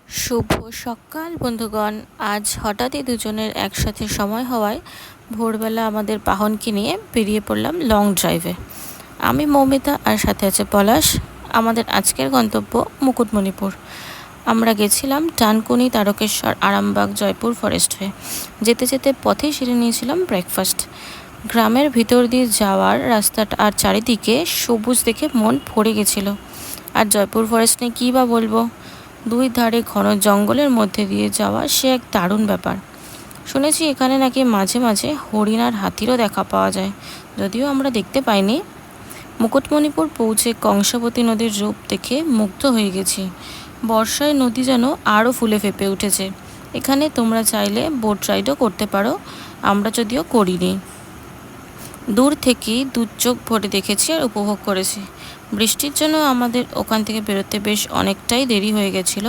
শুভ সকাল বন্ধুগণ। আজ হঠাৎই দুজনের একসাথে সময় হওয়ায় ভোরবেলা আমাদের বাহনকে নিয়ে বেরিয়ে পড়লাম লং ড্রাইভে। আমি মৌমিতা আর সাথে আছে পলাশ। আমাদের আজকের গন্তব্য মুকুটমণিপুর। আমরা গেছিলাম ডানকুনি, তারকেশ্বর, আরামবাগ, জয়পুর ফরেস্ট হয়ে। যেতে যেতে পথেই সেরে নিয়েছিলাম ব্রেকফাস্ট। গ্রামের ভিতর দিয়ে যাওয়ার রাস্তাটা আর চারিদিকে সবুজ দেখে মন ভরে গেছিল। আর জয়পুর ফরেস্ট নিয়ে কী বা বলবো, দুই ধারে ঘন জঙ্গলের মধ্যে দিয়ে যাওয়া সে এক দারুণ ব্যাপার। শুনেছি এখানে নাকি মাঝে মাঝে হরিণ আর হাতিরও দেখা পাওয়া যায়, যদিও আমরা দেখতে পাইনি। মুকুটমণিপুর পৌঁছে কংসাবতী নদীর রূপ দেখে মুগ্ধ হয়ে গেছি। বর্ষায় নদী যেন আরও ফুলে ফেঁপে উঠেছে। এখানে তোমরা চাইলে বোট রাইডও করতে পারো, আমরা যদিও করিনি। দূর থেকেই দু চোখ ভরে দেখেছি আর উপভোগ করেছি। বৃষ্টির জন্য আমাদের ওখান থেকে বেরোতে বেশ অনেকটাই দেরি হয়ে গেছিল।